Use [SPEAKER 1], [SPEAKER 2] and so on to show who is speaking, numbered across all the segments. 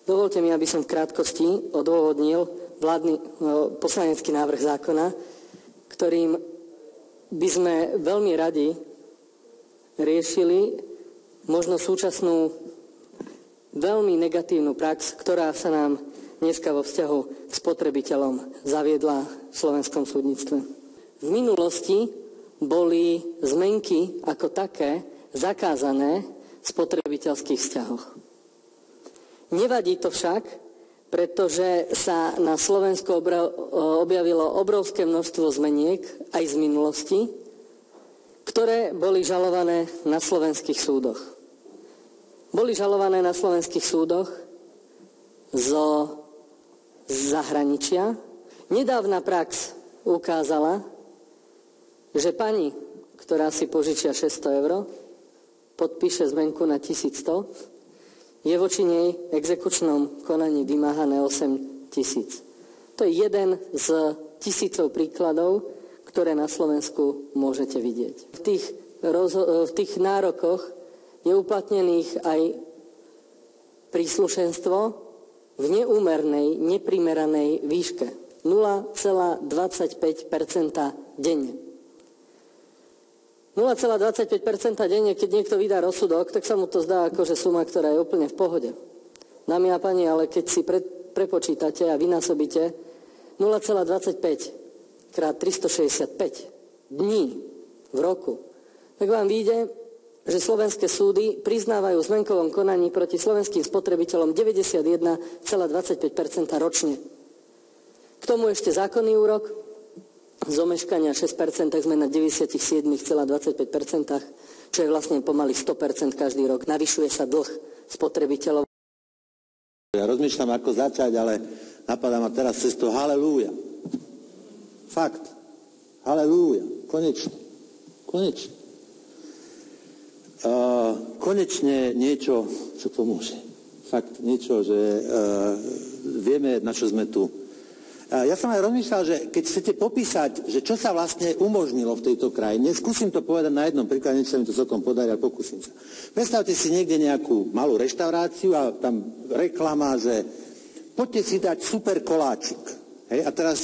[SPEAKER 1] Dovolte mi, aby som v krátkosti odôvodnil poslanecký návrh zákona, ktorým by sme veľmi radi riešili možno súčasnú veľmi negatívnu prax, ktorá sa nám dneska vo vzťahu k spotrebiteľom zaviedla v slovenskom súdnictve. V minulosti boli zmenky ako také zakázané v spotrebiteľských vzťahoch. Nevadí to však, pretože sa na Slovensku objavilo obrovské množstvo zmeniek aj z minulosti, ktoré boli žalované na slovenských súdoch. Boli žalované na slovenských súdoch zo zahraničia. Nedávna prax ukázala, že pani, ktorá si požičia 600 eur, podpíše zmenku na 1100, je voči nej exekučnom konaní vymáhané 8 000. To je jeden z tisícov príkladov, ktoré na Slovensku môžete vidieť. V tých nárokoch je uplatnených aj príslušenstvo v neúmernej, neprimeranej výške 0,25% denne. 0,25% denne, keď niekto vydá rozsudok, tak sa mu to zdá ako že suma, ktorá je úplne v pohode. Dámy a pani, ale keď si prepočítate a vynásobíte 0,25 krát 365 dní v roku, tak vám vyjde, že slovenské súdy priznávajú v zmenkovom konaní proti slovenským spotrebiteľom 91,25% ročne. K tomu ešte zákonný úrok, z omeškania 6%, tak sme na 97,25%, čo je vlastne pomaly 100% každý rok. Navyšuje sa dlh spotrebiteľov.
[SPEAKER 2] Ja rozmýšľam, ako začať, ale napadá ma teraz cez to halelúja. Fakt. Halelúja. Konečne. Konečne. Konečne niečo, čo pomôže. Fakt, niečo, že vieme, na čo sme tu. Ja som aj rozmýšľal, že keď chcete popísať, že čo sa vlastne umožnilo v tejto krajine, skúsim to povedať na jednom príklade, nech sa mi to celkom podarí, ale pokúsim sa. Predstavte si niekde nejakú malú reštauráciu a tam reklama, že poďte si dať super koláčik. Hej? A teraz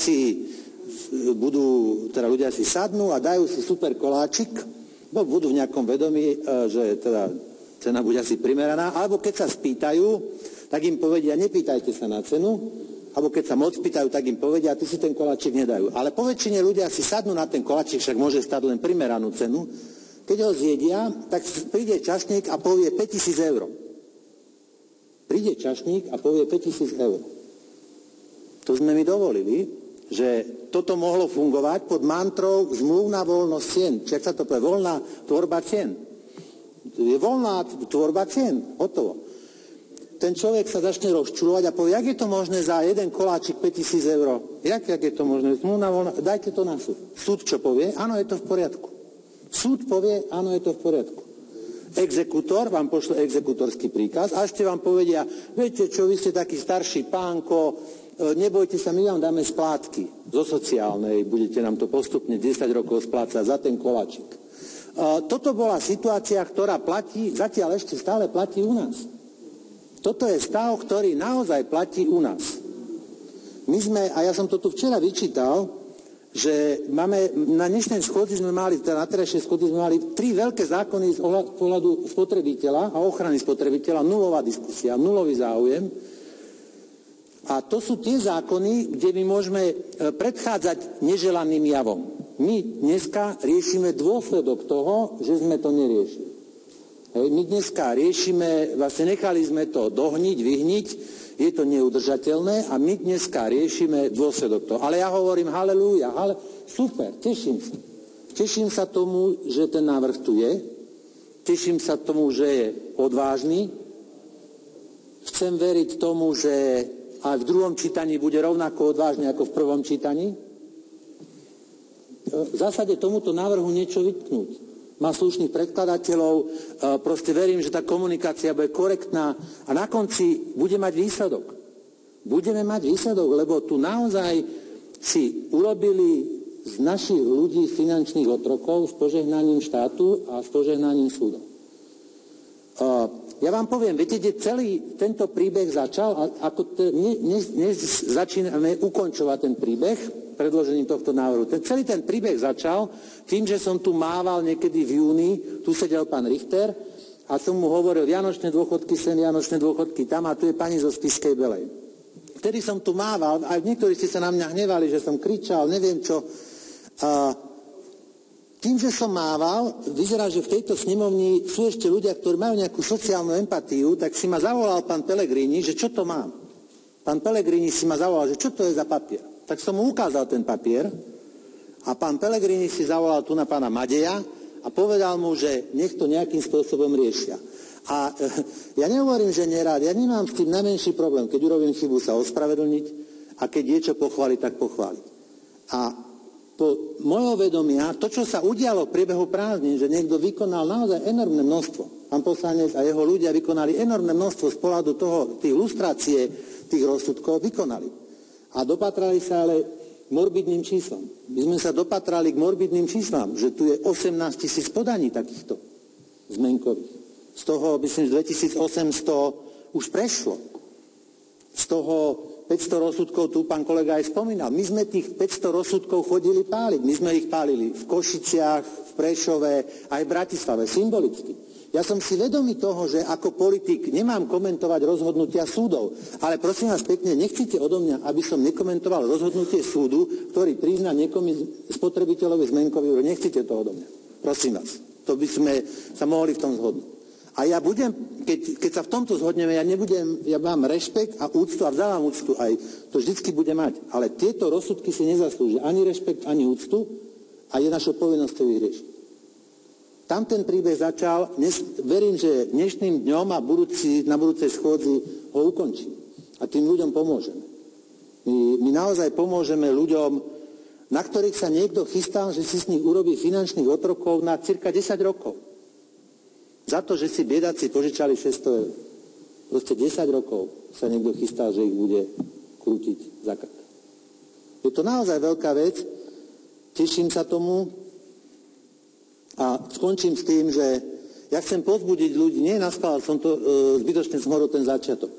[SPEAKER 2] teda ľudia si sadnú a dajú si super koláčik, bo budú v nejakom vedomí, že teda cena bude asi primeraná, alebo keď sa spýtajú, tak im povedia, nepýtajte sa na cenu, alebo keď sa moc pýtajú, tak im povedia, ty si ten koláčik nedajú. Ale po väčšine ľudia si sadnú na ten koláčik, však môže stať len primeranú cenu. Keď ho zjedia, tak príde čašník a povie 5 000 eur. Príde čašník a povie 5 000 eur. To sme mi dovolili, že toto mohlo fungovať pod mantrou zmluvná voľnosť cien. Čiže sa to povie, voľná tvorba cien. Je voľná tvorba cien. Hotovo. Ten človek sa začne rozčulovať a povie, jak je to možné za jeden koláčik 5 000 eur? Jak je to možné? Dajte to na súd. Súd čo povie? Áno, je to v poriadku. Súd povie, áno, je to v poriadku. Exekútor vám pošle exekútorský príkaz a ešte vám povedia, viete čo, vy ste taký starší pánko, nebojte sa, my vám dáme splátky zo sociálnej, budete nám to postupne 10 rokov splácať za ten koláčik. Toto bola situácia, ktorá platí, zatiaľ ešte stále platí u nás. Toto je stav, ktorý naozaj platí u nás. My sme, a ja som to tu včera vyčítal, že máme, na dnešnej schôdzi sme mali, teda na terajšej schôdzi sme mali 3 veľké zákony z pohľadu spotrebiteľa a ochrany spotrebiteľa, nulová diskusia, nulový záujem. A to sú tie zákony, kde my môžeme predchádzať neželaným javom. My dneska riešime dôsledok toho, že sme to neriešili. My dneska riešime, vlastne nechali sme to dohniť, vyhniť, je to neudržateľné a my dneska riešime dôsledok toho. Ale ja hovorím halelúja, super, teším sa. Teším sa tomu, že ten návrh tu je, teším sa tomu, že je odvážny, chcem veriť tomu, že aj v druhom čítaní bude rovnako odvážny ako v prvom čítaní. V zásade tomuto návrhu niečo vytknúť. Má slušných predkladateľov, proste verím, že tá komunikácia bude korektná a na konci bude mať výsledok. Budeme mať výsledok, lebo tu naozaj si urobili z našich ľudí finančných otrokov s požehnaním štátu a s požehnaním súdov. Ja vám poviem, viete, kde celý tento príbeh začal, začíname ukončovať ten príbeh predložením tohto návrhu. Celý ten príbeh začal tým, že som tu mával niekedy v júni, tu sedel pán Richter a som mu hovoril vianočné dôchodky sem, vianočné dôchodky tam a tu je pani zo Spišskej Belej. Vtedy som tu mával, aj niektorí ste sa na mňa hnevali, že som kričal, neviem čo. Tým, že som mával, vyzerá, že v tejto snemovni sú ešte ľudia, ktorí majú nejakú sociálnu empatiu, tak si ma zavolal pán Pellegrini, že čo to mám. Pán Pellegrini si ma zavolal, že čo to je za papier. Tak som mu ukázal ten papier a pán Pellegrini si zavolal tu na pána Madeja a povedal mu, že nech to nejakým spôsobom riešia. A ja nehovorím, že nerád, ja nemám s tým najmenší problém. Keď urobím chybu, sa ospravedlniť a keď je čo pochváliť, tak pochváliť. A po mojho vedomia, to, čo sa udialo v priebehu prázdnin, že niekto vykonal naozaj enormné množstvo, pán poslanec a jeho ľudia vykonali enormné množstvo z pohľadu toho, tých ilustrácie, tých rozsudkov vykonali. A dopatrali sa ale k morbidným číslom. My sme sa dopatrali k morbidným číslam, že tu je 18 000 podaní takýchto zmenkových. Z toho, myslím, 2800 už prešlo. Z toho 500 rozsudkov, tu pán kolega aj spomínal. My sme tých 500 rozsudkov chodili páliť. My sme ich pálili v Košiciach, v Prešove, aj v Bratislave, symbolicky. Ja som si vedomý toho, že ako politik nemám komentovať rozhodnutia súdov. Ale prosím vás pekne, nechcite odo mňa, aby som nekomentoval rozhodnutie súdu, ktorý prizná niekomu spotrebiteľovi zmenkový úrok. Nechcete to odo mňa. Prosím vás. To by sme sa mohli v tom zhodnúť. A ja budem, keď sa v tomto zhodneme, ja mám rešpekt a úctu a vzdávam úctu aj, to vždycky bude mať. Ale tieto rozsudky si nezaslúžia ani rešpekt, ani úctu a je našou povinnosťou ich riešiť. Tam ten príbeh začal, verím, že dnešným dňom a na budúcej schôdzi ho ukončím. A tým ľuďom pomôžeme. My naozaj pomôžeme ľuďom, na ktorých sa niekto chystá, že si s nich urobí finančných otrokov na cirka 10 rokov. Za to, že si biedáci požičali 600 eur. Proste 10 rokov sa niekto chystá, že ich bude krútiť za krk. Je to naozaj veľká vec. Teším sa tomu a skončím s tým, že ja chcem povzbudiť ľudí. Nie, naskladal som to, zbytočne som hovoril ten začiatok.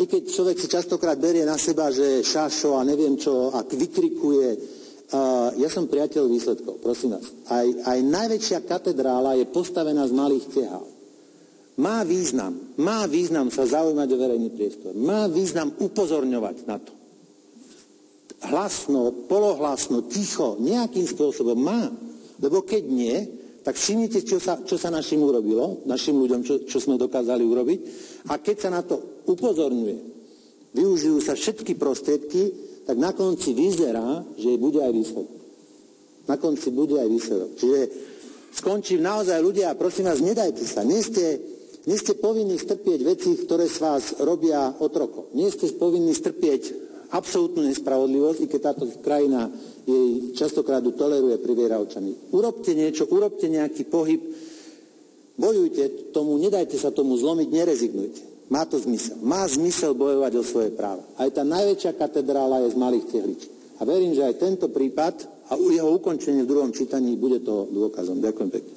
[SPEAKER 2] I keď človek si častokrát berie na seba, že šašo a neviem čo a vykrikuje. Ja som priateľ výsledkov, prosím vás. Aj najväčšia katedrála je postavená z malých tehál. Má význam sa zaujímať o verejný priestor. Má význam upozorňovať na to. Hlasno, polohlasno, ticho, nejakým spôsobom má. Lebo keď nie, tak všimnite, čo sa našim urobilo, našim ľuďom, čo sme dokázali urobiť. A keď sa na to upozorňuje, využijú sa všetky prostriedky, tak na konci vyzerá, že bude aj výsledok. Na konci bude aj výsledok. Čiže skončím naozaj ľudia, prosím vás, nedajte sa. Nie ste povinní strpieť veci, ktoré z vás robia otroko. Nie ste povinní strpieť absolútnu nespravodlivosť, i keď táto krajina jej častokrát toleruje, priviera očami. Urobte niečo, urobte nejaký pohyb, bojujte tomu, nedajte sa tomu zlomiť, nerezignujte. Má to zmysel. Má zmysel bojovať o svoje práva. Aj tá najväčšia katedrála je z malých tehličiek. A verím, že aj tento prípad a jeho ukončenie v druhom čítaní bude to dôkazom. Ďakujem pekne.